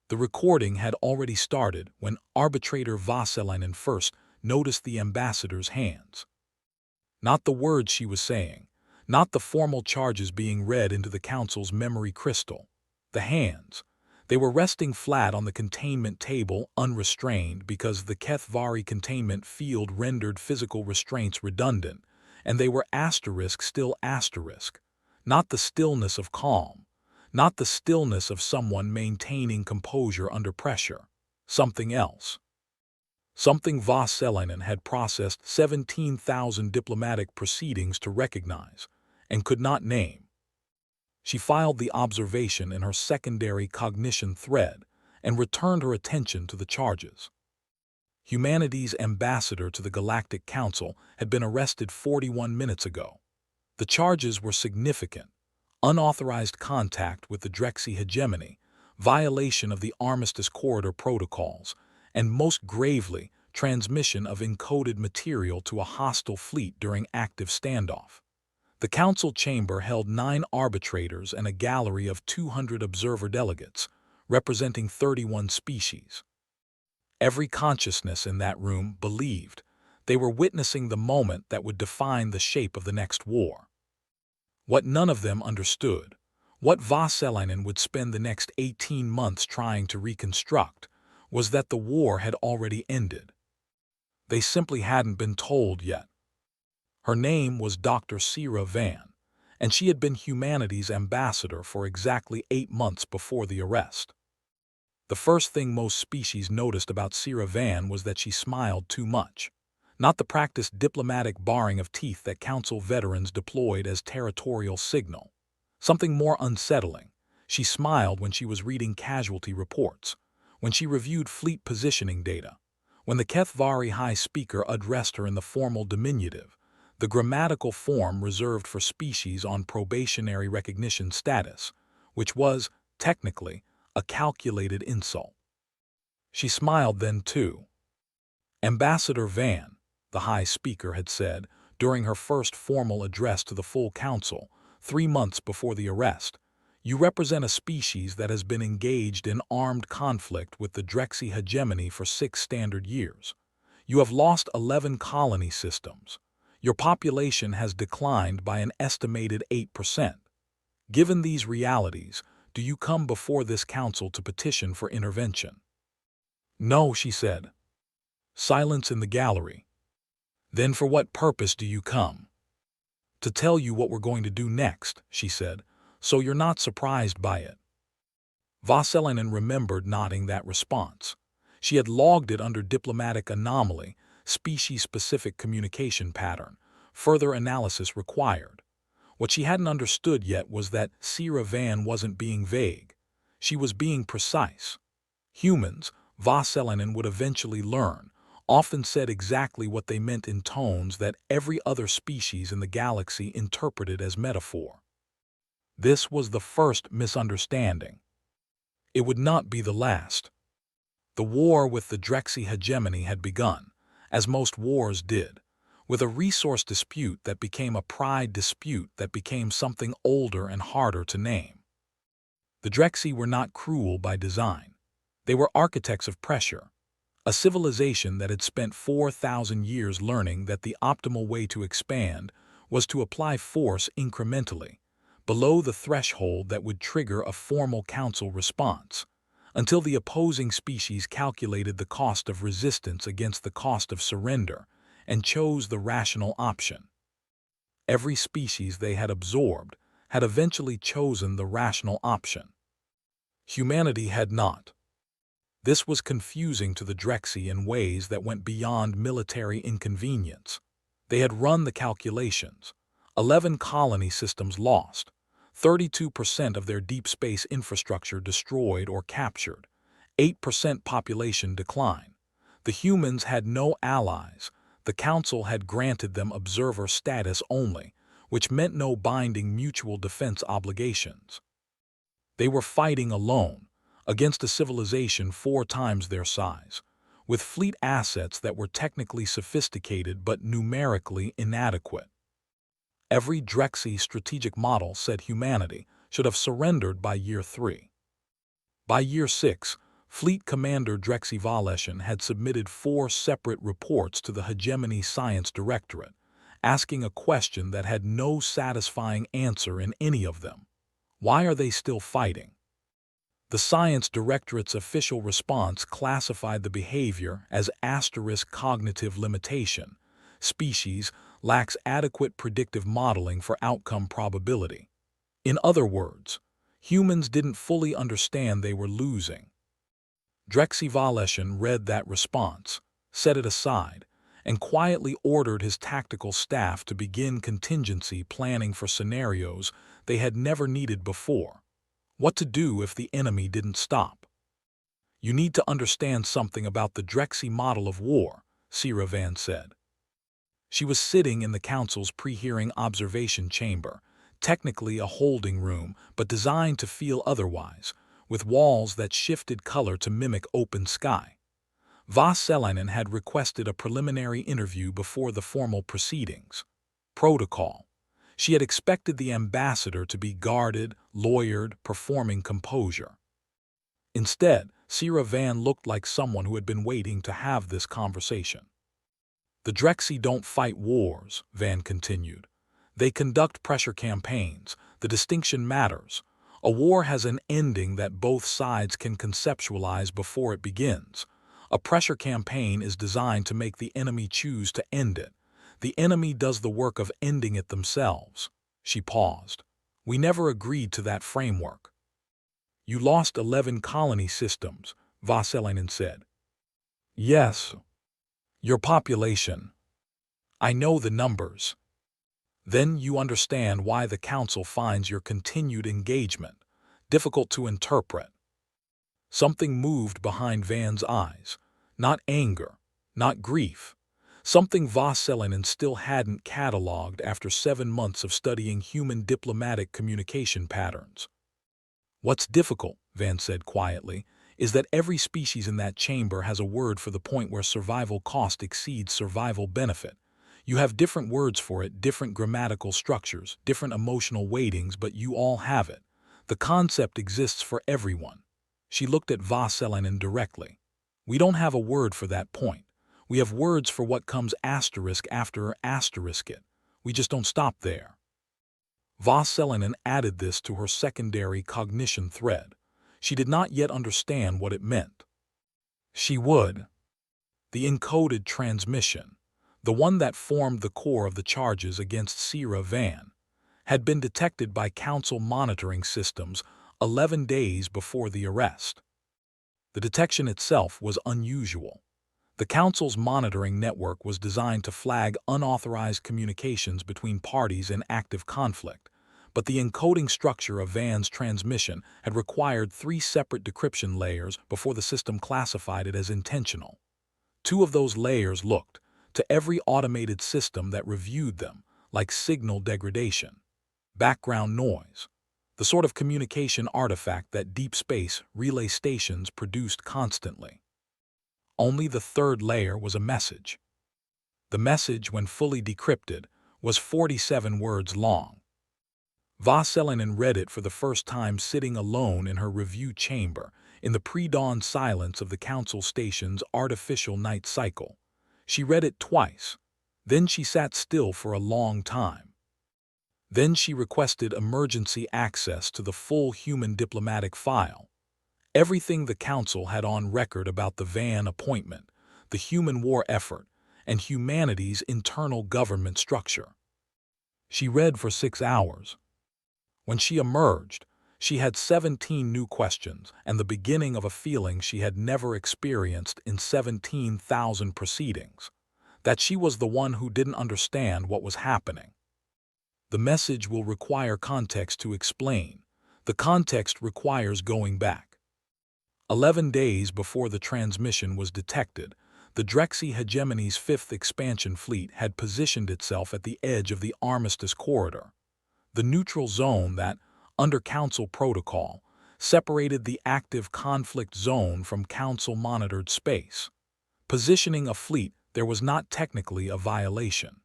The recording had already started when arbitrator Vasselinen first noticed the ambassador's hands. Not the words she was saying, not the formal charges being read into the council's memory crystal. The hands. They were resting flat on the containment table unrestrained because the Kethvari containment field rendered physical restraints redundant, and they were still asterisk. Not the stillness of calm. Not the stillness of someone maintaining composure under pressure. Something else. Something Vasselinen had processed 17,000 diplomatic proceedings to recognize, and could not name. She filed the observation in her secondary cognition thread and returned her attention to the charges. Humanity's ambassador to the Galactic Council had been arrested 41 minutes ago. The charges were significant: unauthorized contact with the Drexy hegemony, violation of the Armistice Corridor protocols, and most gravely, transmission of encoded material to a hostile fleet during active standoff. The council chamber held 9 arbitrators and a gallery of 200 observer delegates, representing 31 species. Every consciousness in that room believed they were witnessing the moment that would define the shape of the next war. What none of them understood, what Vasselinen would spend the next 18 months trying to reconstruct, was that the war had already ended. They simply hadn't been told yet. Her name was Dr. Sira Van, and she had been humanity's ambassador for exactly 8 months before the arrest. The first thing most species noticed about Sira Van was that she smiled too much. Not the practiced diplomatic baring of teeth that council veterans deployed as territorial signal. Something more unsettling. She smiled when she was reading casualty reports, when she reviewed fleet positioning data, when the Kethvari High Speaker addressed her in the formal diminutive, the grammatical form reserved for species on probationary recognition status, which was, technically, a calculated insult. She smiled then too. Ambassador Van, the High Speaker had said, during her first formal address to the full council, 3 months before the arrest, you represent a species that has been engaged in armed conflict with the Drexy hegemony for 6 standard years. You have lost 11 colony systems. Your population has declined by an estimated 8%. Given these realities, do you come before this council to petition for intervention? No, she said. Silence in the gallery. Then for what purpose do you come? To tell you what we're going to do next, she said, so you're not surprised by it. Vasselinen remembered nodding that response. She had logged it under diplomatic anomaly, species-specific communication pattern, further analysis required. What she hadn't understood yet was that Sira Van wasn't being vague. She was being precise. Humans, Vasselinen would eventually learn, often said exactly what they meant in tones that every other species in the galaxy interpreted as metaphor. This was the first misunderstanding. It would not be the last. The war with the Drexy hegemony had begun, as most wars did, with a resource dispute that became a pride dispute that became something older and harder to name. The Drexy were not cruel by design. They were architects of pressure, a civilization that had spent 4,000 years learning that the optimal way to expand was to apply force incrementally, below the threshold that would trigger a formal council response, until the opposing species calculated the cost of resistance against the cost of surrender and chose the rational option. Every species they had absorbed had eventually chosen the rational option. Humanity had not. This was confusing to the Drexy in ways that went beyond military inconvenience. They had run the calculations. 11 colony systems lost, 32% of their deep space infrastructure destroyed or captured, 8% population decline. The humans had no allies. The Council had granted them observer status only, which meant no binding mutual defense obligations. They were fighting alone, against a civilization 4 times their size, with fleet assets that were technically sophisticated but numerically inadequate. Every Drexy strategic model said humanity should have surrendered by year 3. By year 6, Fleet Commander Drexy Valeshan had submitted 4 separate reports to the Hegemony Science Directorate, asking a question that had no satisfying answer in any of them. Why are they still fighting? The Science Directorate's official response classified the behavior as asterisk cognitive limitation. Species lacks adequate predictive modeling for outcome probability. In other words, humans didn't fully understand they were losing. Drexy Valeshan read that response, set it aside, and quietly ordered his tactical staff to begin contingency planning for scenarios they had never needed before. What to do if the enemy didn't stop? You need to understand something about the Drexy model of war, Sira Van said. She was sitting in the council's pre-hearing observation chamber, technically a holding room, but designed to feel otherwise, with walls that shifted color to mimic open sky. Vasselinen had requested a preliminary interview before the formal proceedings. Protocol. She had expected the ambassador to be guarded, lawyered, performing composure. Instead, Sira Van looked like someone who had been waiting to have this conversation. The Drexy don't fight wars, Van continued. They conduct pressure campaigns. The distinction matters. A war has an ending that both sides can conceptualize before it begins. A pressure campaign is designed to make the enemy choose to end it. The enemy does the work of ending it themselves. She paused. We never agreed to that framework. You lost 11 colony systems, Vasselinen said. Yes. Your population. I know the numbers. Then you understand why the Council finds your continued engagement difficult to interpret. Something moved behind Van's eyes. Not anger, not grief. Something Vasselinen still hadn't catalogued after 7 months of studying human diplomatic communication patterns. What's difficult, Van said quietly, is that every species in that chamber has a word for the point where survival cost exceeds survival benefit. You have different words for it, different grammatical structures, different emotional weightings, but you all have it. The concept exists for everyone. She looked at Vasselinen directly. We don't have a word for that point. We have words for what comes asterisk after asterisk it. We just don't stop there. Vasselinen added this to her secondary cognition thread. She did not yet understand what it meant. She would. The encoded transmission, the one that formed the core of the charges against Sira Van, had been detected by Council monitoring systems 11 days before the arrest. The detection itself was unusual. The Council's monitoring network was designed to flag unauthorized communications between parties in active conflict, but the encoding structure of Van's transmission had required 3 separate decryption layers before the system classified it as intentional. 2 of those layers looked, to every automated system that reviewed them, like signal degradation, background noise, the sort of communication artifact that deep space relay stations produced constantly. Only the 3rd layer was a message. The message, when fully decrypted, was 47 words long. Vasselinen read it for the first time sitting alone in her review chamber in the pre-dawn silence of the Council Station's artificial night cycle. She read it twice. Then she sat still for a long time. Then she requested emergency access to the full human diplomatic file. Everything the Council had on record about the Van appointment, the human war effort, and humanity's internal government structure. She read for 6 hours. When she emerged, she had 17 new questions and the beginning of a feeling she had never experienced in 17,000 proceedings, that she was the one who didn't understand what was happening. The message will require context to explain. The context requires going back. 11 days before the transmission was detected, the Drexy Hegemony's 5th expansion fleet had positioned itself at the edge of the Armistice Corridor, the neutral zone that, under Council protocol, separated the active conflict zone from Council-monitored space. Positioning a fleet there was not technically a violation.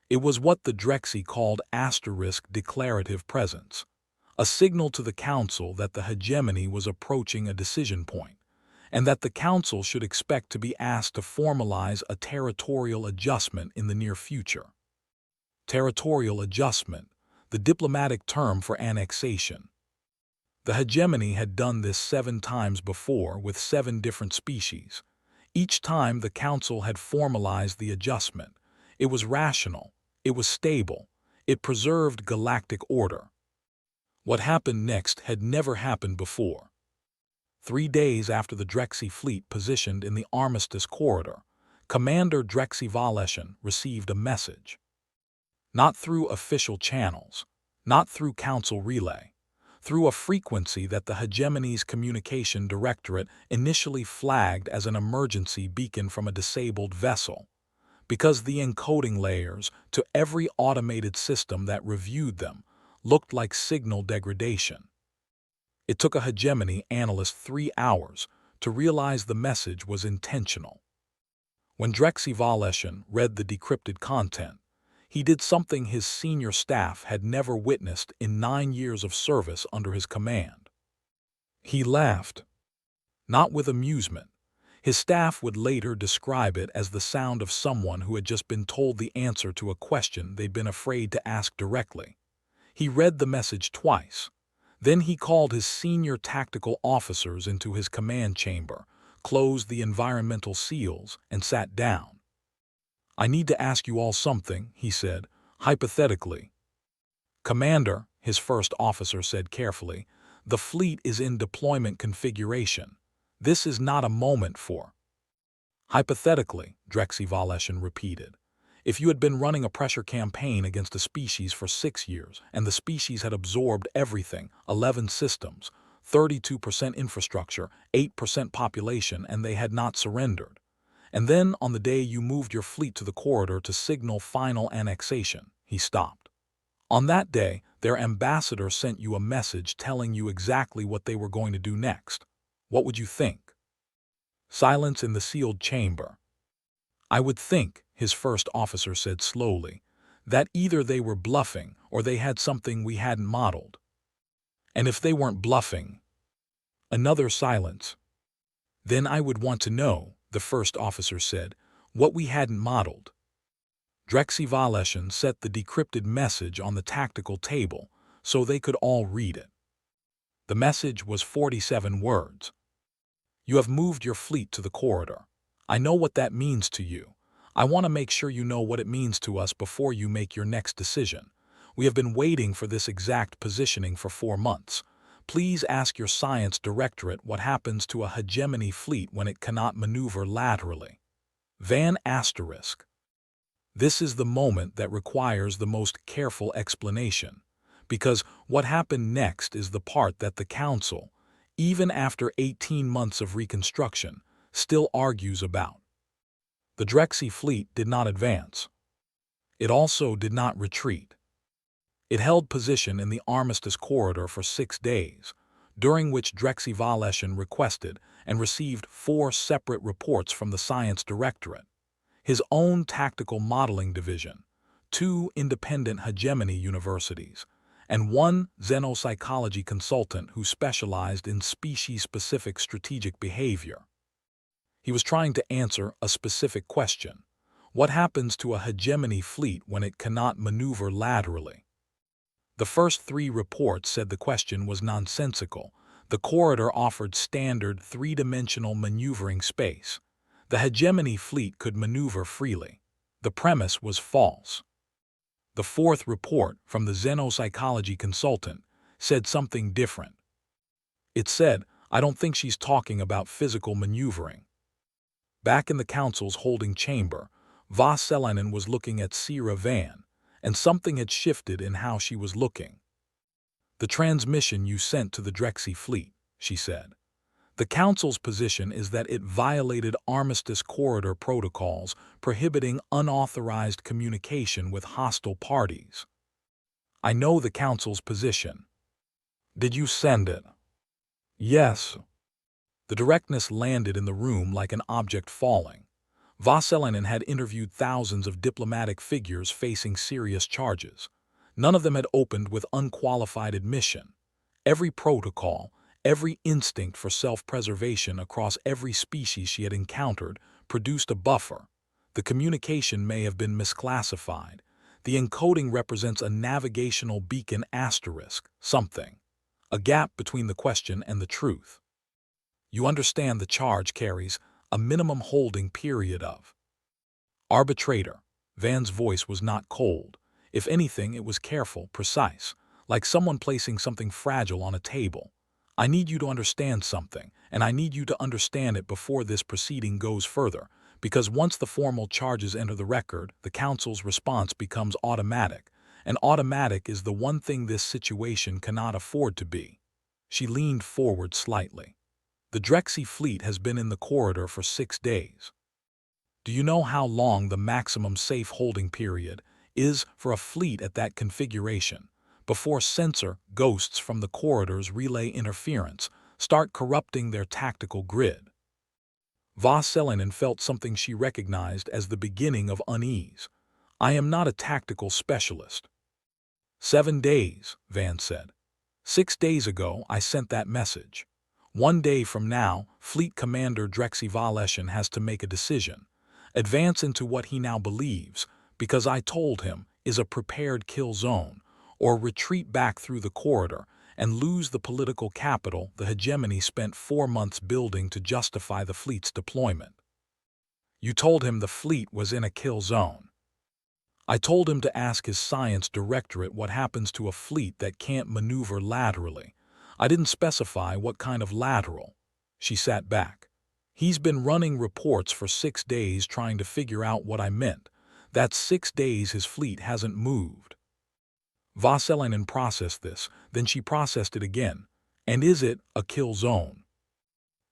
It was what the Drexy called asterisk declarative presence, a signal to the Council that the hegemony was approaching a decision point, and that the Council should expect to be asked to formalize a territorial adjustment in the near future. Territorial adjustment, the diplomatic term for annexation. The hegemony had done this 7 times before with 7 different species. Each time the Council had formalized the adjustment. It was rational, it was stable, it preserved galactic order. What happened next had never happened before. 3 days after the Drexy fleet positioned in the Armistice Corridor, Commander Drexy Valeshan received a message. Not through official channels, not through Council relay, through a frequency that the hegemony's communication directorate initially flagged as an emergency beacon from a disabled vessel, because the encoding layers to every automated system that reviewed them looked like signal degradation. It took a hegemony analyst 3 hours to realize the message was intentional. When Drexy Valeshan read the decrypted content, he did something his senior staff had never witnessed in 9 years of service under his command. He laughed. Not with amusement. His staff would later describe it as the sound of someone who had just been told the answer to a question they'd been afraid to ask directly. He read the message twice. Then he called his senior tactical officers into his command chamber, closed the environmental seals, and sat down. "I need to ask you all something," he said, hypothetically. "Commander," his first officer said carefully, "the fleet is in deployment configuration. This is not a moment for—" "Hypothetically," Drexy Valeshan repeated. "If you had been running a pressure campaign against a species for 6 years, and the species had absorbed everything, 11 systems, 32% infrastructure, 8% population, and they had not surrendered. And then, on the day you moved your fleet to the corridor to signal final annexation," he stopped. "On that day, their ambassador sent you a message telling you exactly what they were going to do next. What would you think?" Silence in the sealed chamber. "I would think," his first officer said slowly, "that either they were bluffing or they had something we hadn't modeled." "And if they weren't bluffing?" Another silence. "Then I would want to know," the first officer said, "what we hadn't modeled." Drexy Valeshan set the decrypted message on the tactical table so they could all read it. The message was 47 words. "You have moved your fleet to the corridor. I know what that means to you. I want to make sure you know what it means to us before you make your next decision. We have been waiting for this exact positioning for 4 months. Please ask your science directorate what happens to a hegemony fleet when it cannot maneuver laterally. Van Asterisk. This is the moment that requires the most careful explanation, because what happened next is the part that the Council, even after 18 months of reconstruction, still argues about. The Drexy fleet did not advance. It also did not retreat. It held position in the Armistice Corridor for 6 days, during which Drexy Valeshan requested and received 4 separate reports from the Science Directorate, his own tactical modeling division, 2 independent hegemony universities, and 1 xenopsychology consultant who specialized in species-specific strategic behavior. He was trying to answer a specific question. What happens to a hegemony fleet when it cannot maneuver laterally? The first 3 reports said the question was nonsensical. The corridor offered standard 3-dimensional maneuvering space. The hegemony fleet could maneuver freely. The premise was false. The 4th report from the xenopsychology consultant said something different. It said, "I don't think she's talking about physical maneuvering." Back in the Council's holding chamber, Valeshan was looking at Sierra Van, and something had shifted in how she was looking. "The transmission you sent to the Drexy fleet," she said. "The Council's position is that it violated Armistice Corridor protocols prohibiting unauthorized communication with hostile parties." "I know the Council's position." "Did you send it?" "Yes." The directness landed in the room like an object falling. Valeshan had interviewed thousands of diplomatic figures facing serious charges. None of them had opened with unqualified admission. Every protocol, Every instinct for self-preservation across every species she had encountered produced a buffer. The communication may have been misclassified. The encoding represents a navigational beacon asterisk, something. A gap between the question and the truth. You understand the charge carries a minimum holding period of. Arbitrator. Van's voice was not cold. If anything, it was careful, precise, like someone placing something fragile on a table. I need you to understand something, and I need you to understand it before this proceeding goes further, because once the formal charges enter the record, the Council's response becomes automatic, and automatic is the one thing this situation cannot afford to be. She leaned forward slightly. The Drexy fleet has been in the corridor for 6 days. Do you know how long the maximum safe holding period is for a fleet at that configuration, before sensor ghosts from the corridor's relay interference start corrupting their tactical grid? Vasselinen felt something she recognized as the beginning of unease. I am not a tactical specialist. 7 days, Van said. 6 days ago I sent that message. 1 day from now, Fleet Commander Drexy Valeshin has to make a decision. Advance into what he now believes, because I told him, is a prepared kill zone, or retreat back through the corridor and lose the political capital the hegemony spent 4 months building to justify the fleet's deployment. You told him the fleet was in a kill zone. I told him to ask his science directorate what happens to a fleet that can't maneuver laterally. I didn't specify what kind of lateral. She sat back. He's been running reports for 6 days trying to figure out what I meant. That's 6 days his fleet hasn't moved. Vasselinen processed this, then she processed it again. And is it a kill zone?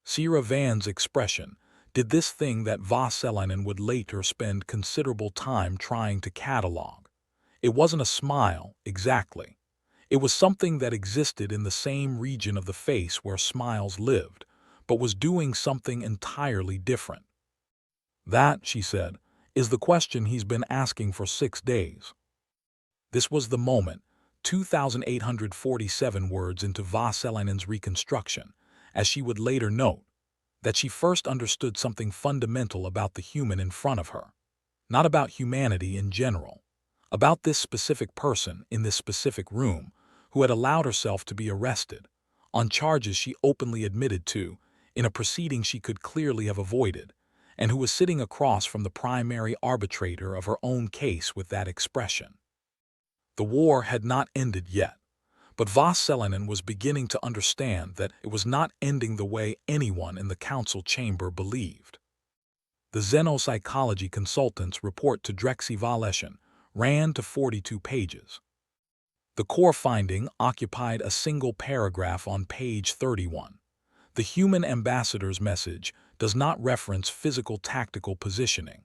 Sierra Van's expression did this thing that Vasselinen would later spend considerable time trying to catalog. It wasn't a smile, exactly. It was something that existed in the same region of the face where smiles lived, but was doing something entirely different. That, she said, is the question he's been asking for 6 days. This was the moment, 2,847 words into Vasselinen's reconstruction, as she would later note, that she first understood something fundamental about the human in front of her. Not about humanity in general. About this specific person in this specific room who had allowed herself to be arrested, on charges she openly admitted to, in a proceeding she could clearly have avoided, and who was sitting across from the primary arbitrator of her own case with that expression. The war had not ended yet, but Vasselinen was beginning to understand that it was not ending the way anyone in the council chamber believed. The xenopsychology consultant's report to Drexy Valeshin ran to 42 pages. The core finding occupied a single paragraph on page 31. The human ambassador's message does not reference physical tactical positioning.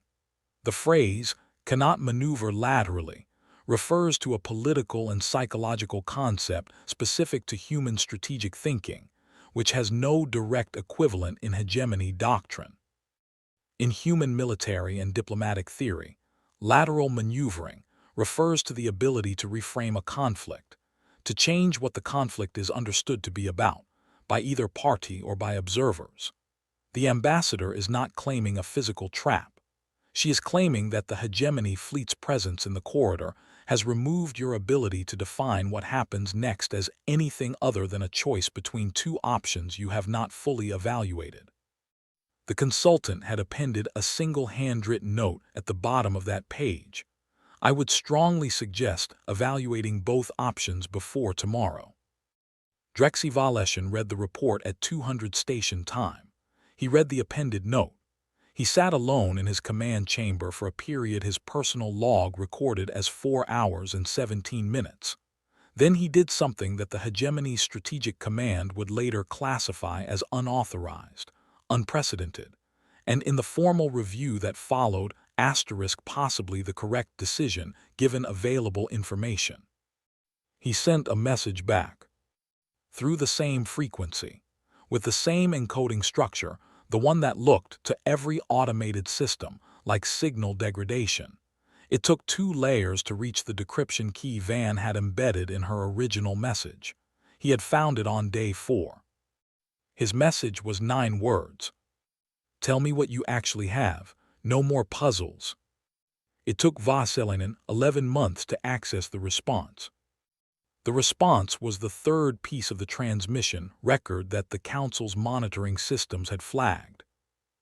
The phrase, cannot maneuver laterally, refers to a political and psychological concept specific to human strategic thinking, which has no direct equivalent in hegemony doctrine. In human military and diplomatic theory, lateral maneuvering refers to the ability to reframe a conflict, to change what the conflict is understood to be about, by either party or by observers. The ambassador is not claiming a physical trap. She is claiming that the hegemony fleet's presence in the corridor has removed your ability to define what happens next as anything other than a choice between two options you have not fully evaluated. The consultant had appended a single handwritten note at the bottom of that page. I would strongly suggest evaluating both options before tomorrow. Drexy Valeshin read the report at 200 station time. He read the appended note. He sat alone in his command chamber for a period his personal log recorded as 4 hours and 17 minutes. Then he did something that the hegemony's strategic command would later classify as unauthorized, unprecedented, and in the formal review that followed, possibly the correct decision given available information. He sent a message back. Through the same frequency, with the same encoding structure, the one that looked to every automated system like signal degradation. It took 2 layers to reach the decryption key Van had embedded in her original message. He had found it on day 4. His message was 9 words. Tell me what you actually have. No more puzzles. It took Vasselinen 11 months to access the response. The response was the third piece of the transmission record that the Council's monitoring systems had flagged.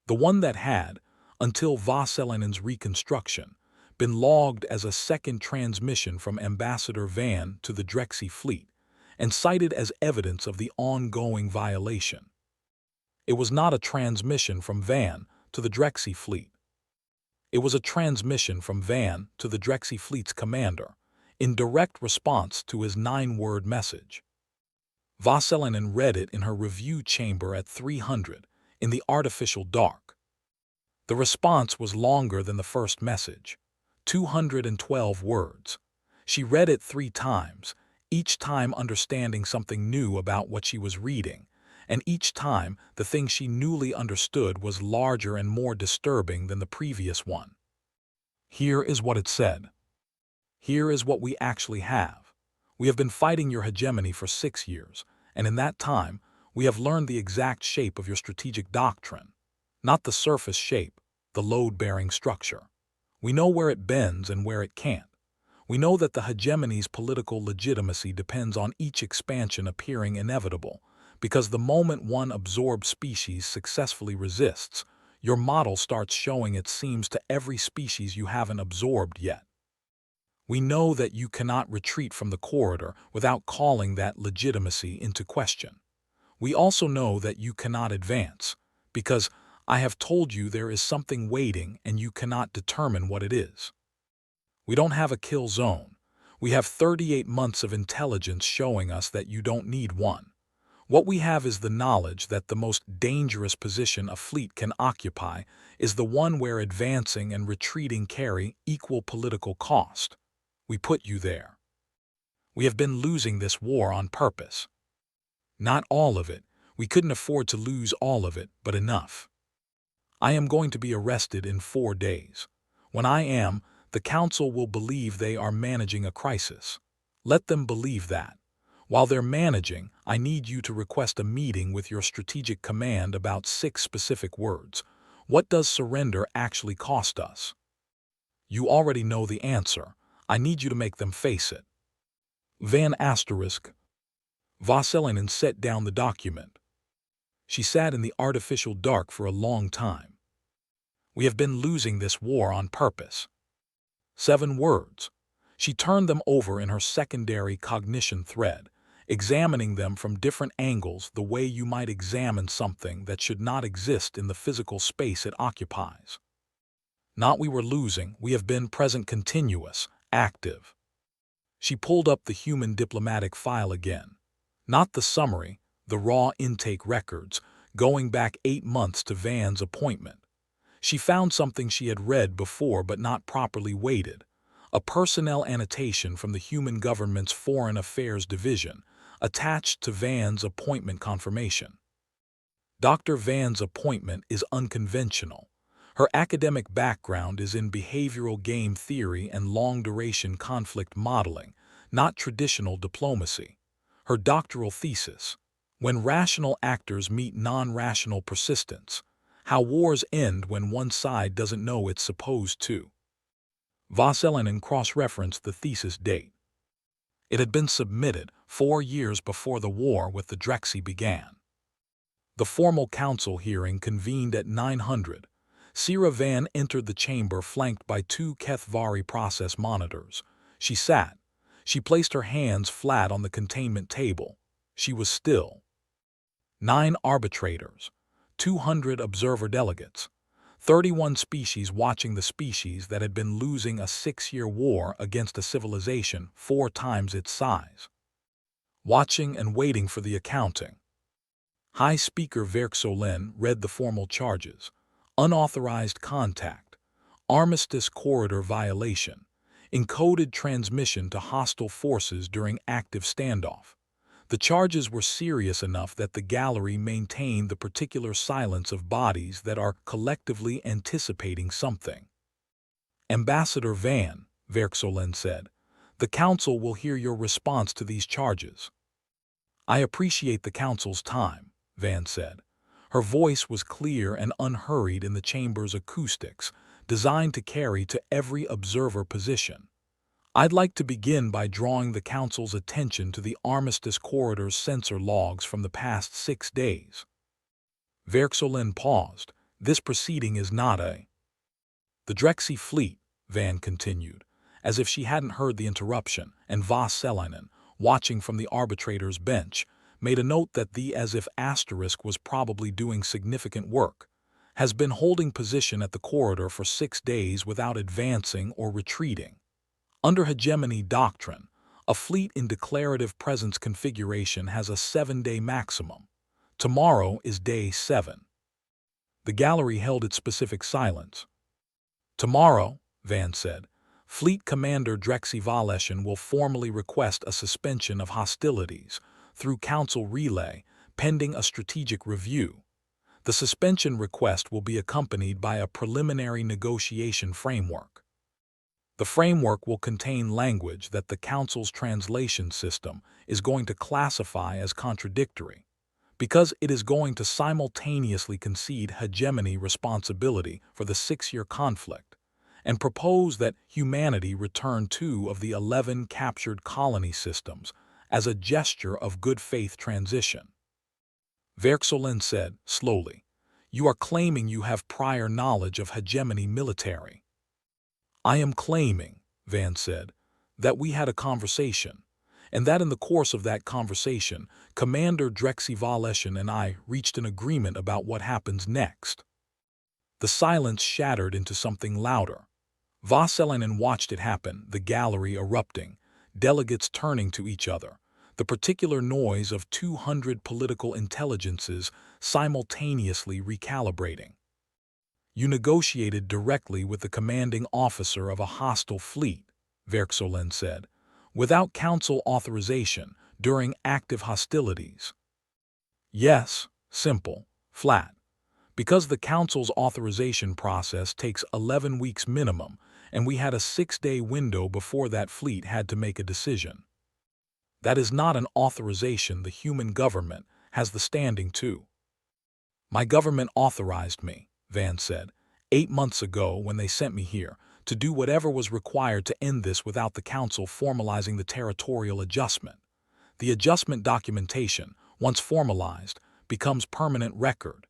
The one that had, until Vasselinen's reconstruction, been logged as a second transmission from Ambassador Van to the Drexy fleet and cited as evidence of the ongoing violation. It was not a transmission from Van to the Drexy fleet. It was a transmission from Van to the Drexy fleet's commander, in direct response to his 9-word message. Vasselinen read it in her review chamber at 300, in the artificial dark. The response was longer than the first message, 212 words. She read it 3 times, each time understanding something new about what she was reading, and each time the thing she newly understood was larger and more disturbing than the previous one. Here is what it said. Here is what we actually have. We have been fighting your hegemony for 6 years, and in that time, we have learned the exact shape of your strategic doctrine. Not the surface shape, the load-bearing structure. We know where it bends and where it can't. We know that the hegemony's political legitimacy depends on each expansion appearing inevitable, because the moment one absorbed species successfully resists, your model starts showing its seams to every species you haven't absorbed yet. We know that you cannot retreat from the corridor without calling that legitimacy into question. We also know that you cannot advance, because I have told you there is something waiting and you cannot determine what it is. We don't have a kill zone. We have 38 months of intelligence showing us that you don't need one. What we have is the knowledge that the most dangerous position a fleet can occupy is the one where advancing and retreating carry equal political cost. We put you there. We have been losing this war on purpose. Not all of it. We couldn't afford to lose all of it, but enough. I am going to be arrested in 4 days. When I am, the Council will believe they are managing a crisis. Let them believe that. While they're managing, I need you to request a meeting with your strategic command about 6 specific words. What does surrender actually cost us? You already know the answer. I need you to make them face it. Van asterisk. Vasselinen set down the document. She sat in the artificial dark for a long time. We have been losing this war on purpose. 7 words. She turned them over in her secondary cognition thread, examining them from different angles the way you might examine something that should not exist in the physical space it occupies. Not we were losing, we have been present continuous, active. She pulled up the human diplomatic file again. Not the summary, the raw intake records, going back 8 months to Van's appointment. She found something she had read before but not properly weighted, a personnel annotation from the Human Government's Foreign Affairs Division, attached to Van's appointment confirmation. Dr. Van's appointment is unconventional. Her academic background is in behavioral game theory and long-duration conflict modeling, not traditional diplomacy. Her doctoral thesis, When Rational Actors Meet Non-Rational Persistence, How Wars End When One Side Doesn't Know It's Supposed to. Vasselinen cross-referenced the thesis date. It had been submitted 4 years before the war with the Drexy began. The formal council hearing convened at 900. Sira Van entered the chamber flanked by 2 Kethvari process monitors. She sat. She placed her hands flat on the containment table. She was still. 9 arbitrators, 200 observer delegates, 31 species watching the species that had been losing a 6-year war against a civilization 4 times its size. Watching and waiting for the accounting. High Speaker Verksolen read the formal charges. Unauthorized contact, armistice corridor violation, encoded transmission to hostile forces during active standoff. The charges were serious enough that the gallery maintained the particular silence of bodies that are collectively anticipating something. Ambassador Van, Verksolen said, the Council will hear your response to these charges. I appreciate the Council's time, Van said. Her voice was clear and unhurried in the chamber's acoustics, designed to carry to every observer position. I'd like to begin by drawing the Council's attention to the Armistice Corridor's sensor logs from the past 6 days. Verxolin paused. This proceeding is not a... The Drexy fleet, Van continued, as if she hadn't heard the interruption, and Vasselinen, watching from the arbitrator's bench, made a note that the as if asterisk was probably doing significant work, has been holding position at the corridor for 6 days without advancing or retreating. Under hegemony doctrine, a fleet in declarative presence configuration has a 7-day maximum. Tomorrow is day 7. The gallery held its specific silence. Tomorrow, Van said, Fleet Commander Drexy Valeshin will formally request a suspension of hostilities through Council relay pending a strategic review. The suspension request will be accompanied by a preliminary negotiation framework. The framework will contain language that the Council's translation system is going to classify as contradictory, because it is going to simultaneously concede hegemony responsibility for the 6-year conflict and propose that humanity return 2 of the 11 captured colony systems as a gesture of good faith transition. Verxolin said, slowly, "You are claiming you have prior knowledge of hegemony military." "I am claiming," Van said, "that we had a conversation, and that in the course of that conversation, Commander Drexy Valeshin and I reached an agreement about what happens next." The silence shattered into something louder. Vasselinen watched it happen, the gallery erupting, delegates turning to each other, the particular noise of 200 political intelligences simultaneously recalibrating. "You negotiated directly with the commanding officer of a hostile fleet," Verxolin said, "without Council authorization during active hostilities." "Yes, simple, flat. Because the Council's authorization process takes 11 weeks minimum, and we had a 6-day window before that fleet had to make a decision. That is not an authorization the human government has the standing to." "My government authorized me," Van said, 8 months ago when they sent me here, to do whatever was required to end this without the Council formalizing the territorial adjustment. The adjustment documentation, once formalized, becomes permanent record.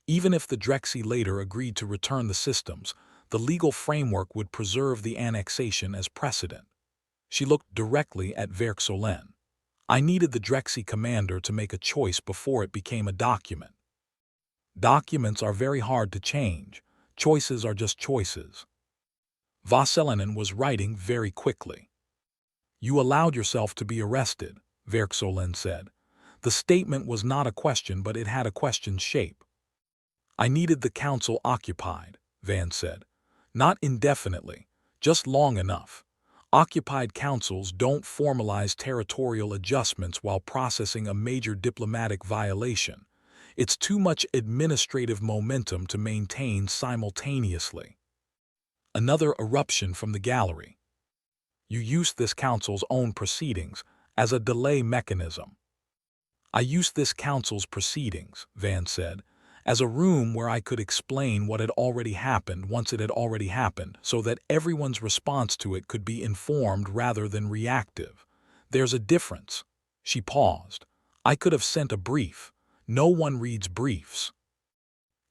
Even if the Drexy later agreed to return the systems, the legal framework would preserve the annexation as precedent. She looked directly at Verxolin. "I needed the Drexy commander to make a choice before it became a document. Documents are very hard to change. Choices are just choices." Vasselinen was writing very quickly. "You allowed yourself to be arrested," Verxolin said. "The statement was not a question, but it had a question's shape." "I needed the Council occupied," Van said. "Not indefinitely, just long enough. Occupied councils don't formalize territorial adjustments while processing a major diplomatic violation. It's too much administrative momentum to maintain simultaneously." Another eruption from the gallery. "You used this Council's own proceedings as a delay mechanism." "I used this Council's proceedings," Van said, "as a room where I could explain what had already happened once it had already happened, so that everyone's response to it could be informed rather than reactive. There's a difference." She paused. "I could have sent a brief. No one reads briefs."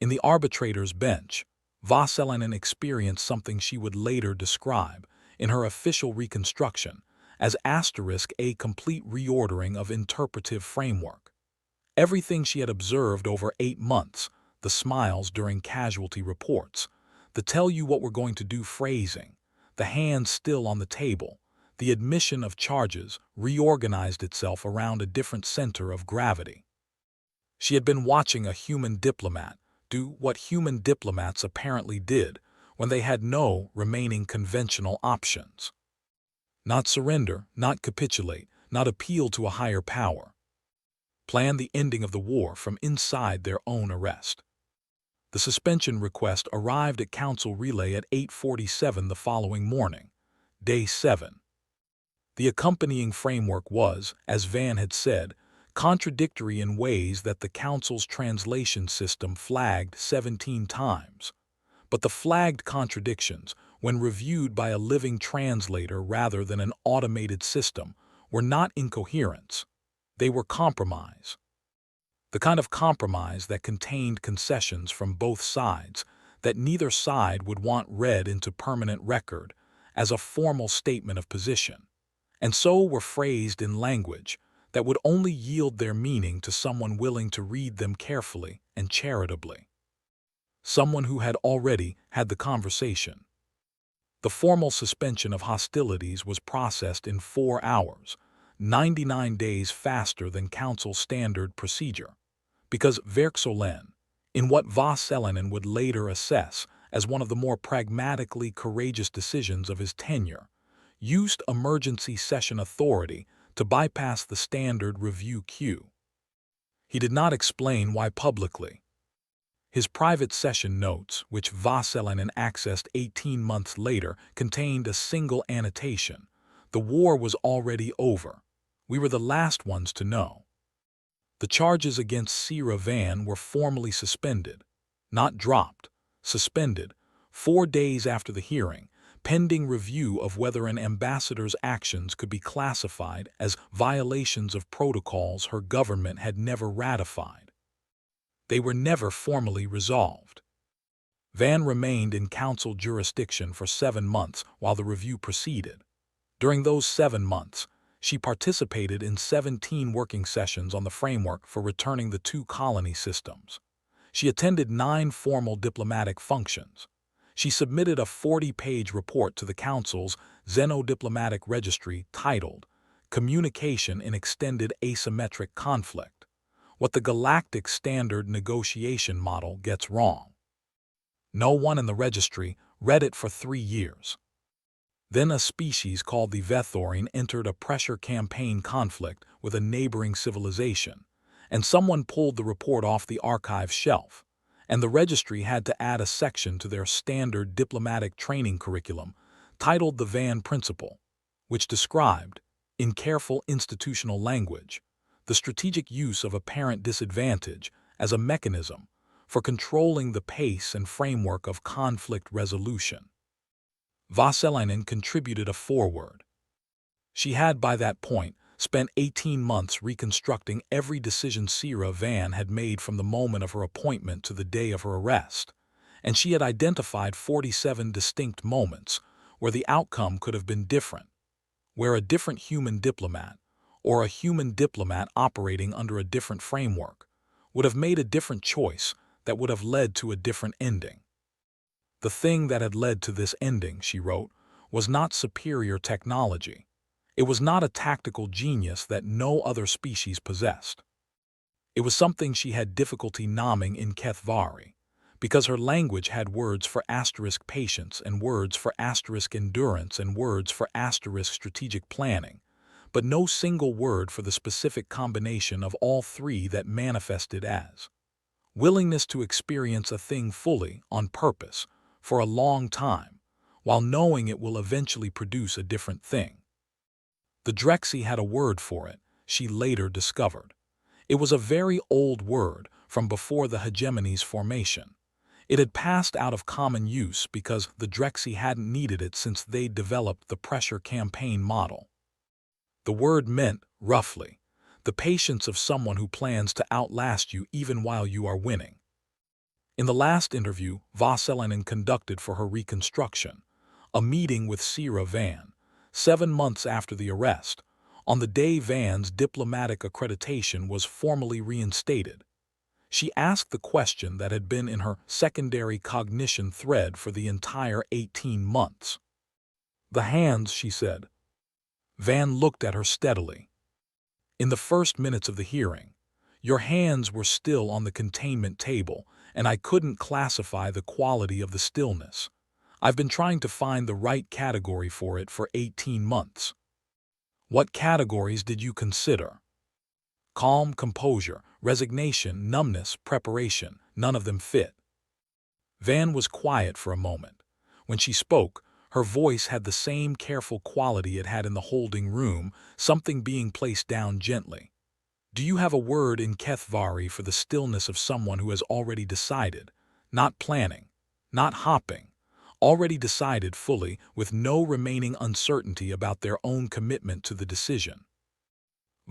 In the arbitrator's bench, Vasselinen experienced something she would later describe, in her official reconstruction, as a complete reordering of interpretive framework. Everything she had observed over 8 months, the smiles during casualty reports, the tell you what we're going to do phrasing, the hands still on the table, the admission of charges reorganized itself around a different center of gravity. She had been watching a human diplomat do what human diplomats apparently did when they had no remaining conventional options. Not surrender, not capitulate, not appeal to a higher power. Plan the ending of the war from inside their own arrest. The suspension request arrived at Council Relay at 8:47 the following morning, day 7. The accompanying framework was, as Van had said, contradictory in ways that the Council's translation system flagged 17 times. But the flagged contradictions, when reviewed by a living translator rather than an automated system, were not incoherence. They were compromise. The kind of compromise that contained concessions from both sides that neither side would want read into permanent record as a formal statement of position, and so were phrased in language that would only yield their meaning to someone willing to read them carefully and charitably. Someone who had already had the conversation. The formal suspension of hostilities was processed in 4 hours, 99 days faster than Council standard procedure, because Verksolen, in what Vasselinen would later assess as one of the more pragmatically courageous decisions of his tenure, used emergency session authority to bypass the standard review queue. He did not explain why publicly. His private session notes, which Vasselinen accessed 18 months later, contained a single annotation. The war was already over. We were the last ones to know. The charges against Sira Van were formally suspended, not dropped, suspended, 4 days after the hearing, pending review of whether an ambassador's actions could be classified as violations of protocols her government had never ratified. They were never formally resolved. Van remained in Council jurisdiction for 7 months while the review proceeded. During those 7 months, she participated in 17 working sessions on the framework for returning the 2 colony systems. She attended 9 formal diplomatic functions. She submitted a 40-page report to the Council's Xenodiplomatic Registry titled Communication in Extended Asymmetric Conflict, What the Galactic Standard Negotiation Model Gets Wrong. No one in the registry read it for 3 years. Then a species called the Vethorin entered a pressure campaign conflict with a neighboring civilization, and someone pulled the report off the archive shelf, and the registry had to add a section to their standard diplomatic training curriculum titled the Van Principle, which described, in careful institutional language, the strategic use of apparent disadvantage as a mechanism for controlling the pace and framework of conflict resolution. Vasselinen contributed a foreword. She had by that point spent 18 months reconstructing every decision Sira Van had made from the moment of her appointment to the day of her arrest, and she had identified 47 distinct moments where the outcome could have been different, where a different human diplomat, or a human diplomat operating under a different framework, would have made a different choice that would have led to a different ending. The thing that had led to this ending, she wrote, was not superior technology. It was not a tactical genius that no other species possessed. It was something she had difficulty naming in Kethvari, because her language had words for asterisk patience and words for asterisk endurance and words for asterisk strategic planning, but no single word for the specific combination of all 3 that manifested as willingness to experience a thing fully, on purpose, for a long time, while knowing it will eventually produce a different thing. The Drexy had a word for it, she later discovered. It was a very old word from before the hegemony's formation. It had passed out of common use because the Drexy hadn't needed it since they'd developed the pressure campaign model. The word meant, roughly, the patience of someone who plans to outlast you even while you are winning. In the last interview Vasselinen conducted for her reconstruction, a meeting with Sira Van, 7 months after the arrest, on the day Van's diplomatic accreditation was formally reinstated, she asked the question that had been in her secondary cognition thread for the entire 18 months. The hands, she said. Van looked at her steadily. In the first minutes of the hearing, your hands were still on the containment table, and I couldn't classify the quality of the stillness. I've been trying to find the right category for it for 18 months. What categories did you consider? Calm, composure, resignation, numbness, preparation, none of them fit. Van was quiet for a moment. When she spoke, her voice had the same careful quality it had in the holding room, something being placed down gently. Do you have a word in Kethvari for the stillness of someone who has already decided, not planning, not hopping, already decided fully with no remaining uncertainty about their own commitment to the decision?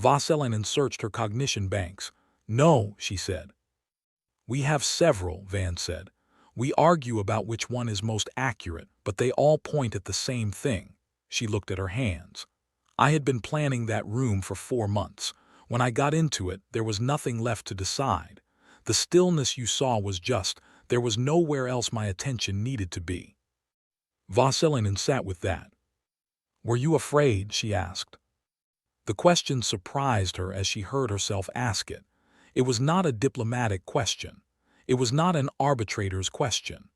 Vasselinen searched her cognition banks. No, she said. We have several, Van said. We argue about which one is most accurate, but they all point at the same thing. She looked at her hands. I had been planning that room for 4 months. When I got into it, there was nothing left to decide. The stillness you saw was just, there was nowhere else my attention needed to be. Vasselinen sat with that. Were you afraid? She asked. The question surprised her as she heard herself ask it. It was not a diplomatic question. It was not an arbitrator's question.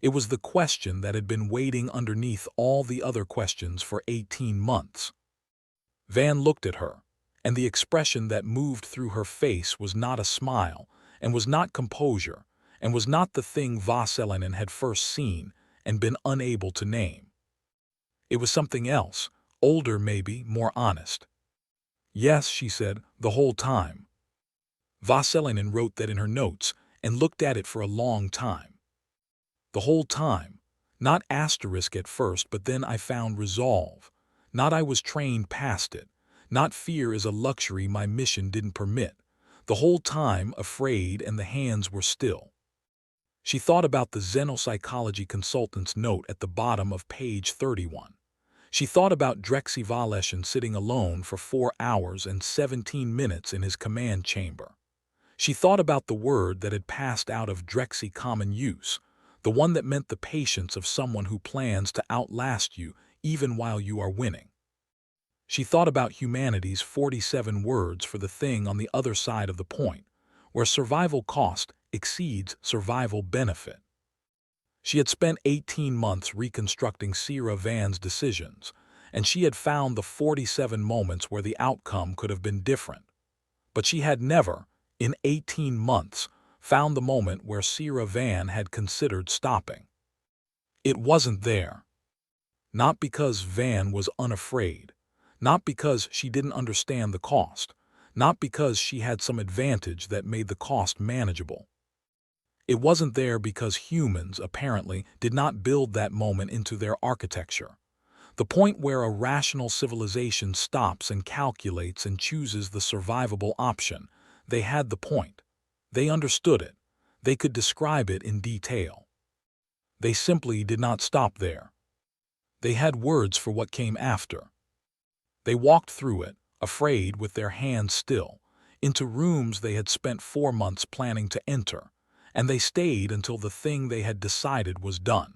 It was the question that had been waiting underneath all the other questions for 18 months. Van looked at her, and the expression that moved through her face was not a smile, and was not composure, and was not the thing Vasselinen had first seen and been unable to name. It was something else, older maybe, more honest. Yes, she said, the whole time. Vasselinen wrote that in her notes and looked at it for a long time. The whole time. Not asterisk at first, but then I found resolve. Not I was trained past it. Not fear is a luxury my mission didn't permit. The whole time afraid and the hands were still. She thought about the xenopsychology consultant's note at the bottom of page 31. She thought about Drexy Valeshin sitting alone for 4 hours and 17 minutes in his command chamber. She thought about the word that had passed out of Drexy common use, the one that meant the patience of someone who plans to outlast you even while you are winning. She thought about humanity's 47 words for the thing on the other side of the point, where survival cost exceeds survival benefit. She had spent 18 months reconstructing Sierra Van's decisions, and she had found the 47 moments where the outcome could have been different. But she had never, in 18 months, found the moment where Sierra Van had considered stopping. It wasn't there. Not because Van was unafraid, not because she didn't understand the cost, not because she had some advantage that made the cost manageable. It wasn't there because humans, apparently, did not build that moment into their architecture. The point where a rational civilization stops and calculates and chooses the survivable option. They had the point. They understood it. They could describe it in detail. They simply did not stop there. They had words for what came after. They walked through it, afraid with their hands still, into rooms they had spent 4 months planning to enter, and they stayed until the thing they had decided was done.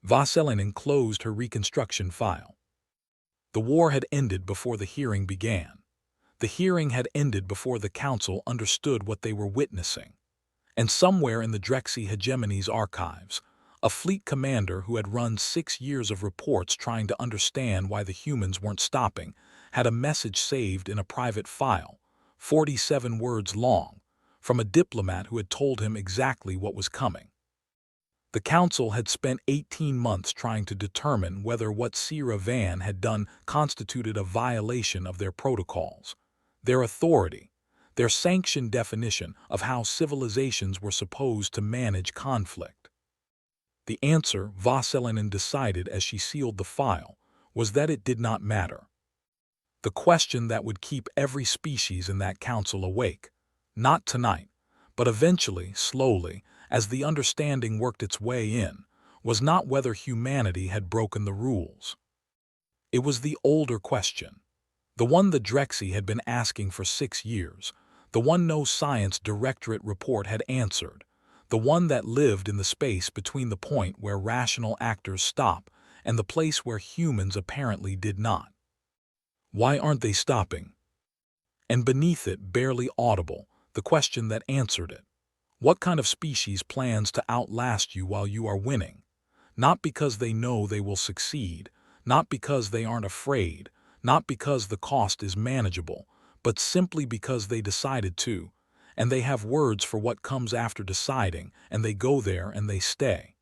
Vasselinen closed her reconstruction file. The war had ended before the hearing began. The hearing had ended before the council understood what they were witnessing. And somewhere in the Drexy hegemony's archives, a fleet commander who had run 6 years of reports trying to understand why the humans weren't stopping had a message saved in a private file, 47 words long, from a diplomat who had told him exactly what was coming. The council had spent 18 months trying to determine whether what Sierra Van had done constituted a violation of their protocols, their authority, their sanctioned definition of how civilizations were supposed to manage conflict. The answer, Vasselinen decided as she sealed the file, was that it did not matter. The question that would keep every species in that council awake, not tonight, but eventually, slowly, as the understanding worked its way in, was not whether humanity had broken the rules. It was the older question, the one the Drexy had been asking for 6 years, the one no science directorate report had answered, the one that lived in the space between the point where rational actors stop and the place where humans apparently did not. Why aren't they stopping? And beneath it, barely audible, the question that answered it. What kind of species plans to outlast you while you are winning? Not because they know they will succeed, not because they aren't afraid, not because the cost is manageable, but simply because they decided to, and they have words for what comes after deciding, and they go there and they stay.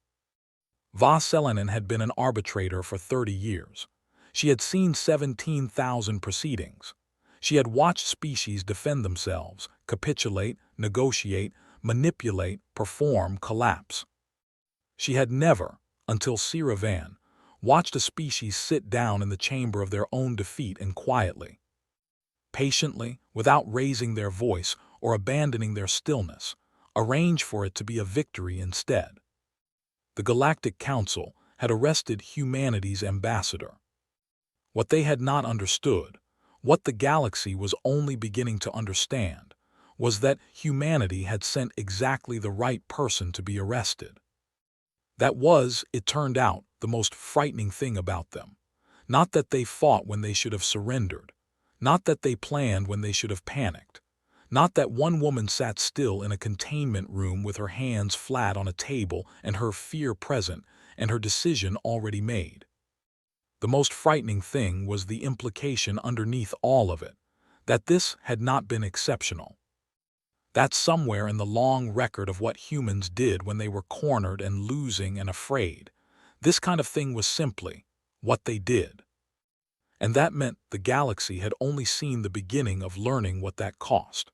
Vasselinen had been an arbitrator for 30 years. She had seen 17,000 proceedings. She had watched species defend themselves, capitulate, negotiate, manipulate, perform, collapse. She had never, until Sierra Van, watched a species sit down in the chamber of their own defeat and quietly, patiently, without raising their voice or abandoning their stillness, arrange for it to be a victory instead. The Galactic Council had arrested humanity's ambassador. What they had not understood, what the galaxy was only beginning to understand, was that humanity had sent exactly the right person to be arrested. That was, it turned out, the most frightening thing about them. Not that they fought when they should have surrendered, not that they planned when they should have panicked, not that one woman sat still in a containment room with her hands flat on a table and her fear present and her decision already made. The most frightening thing was the implication underneath all of it, that this had not been exceptional. That somewhere in the long record of what humans did when they were cornered and losing and afraid, this kind of thing was simply what they did. And that meant the galaxy had only seen the beginning of learning what that cost.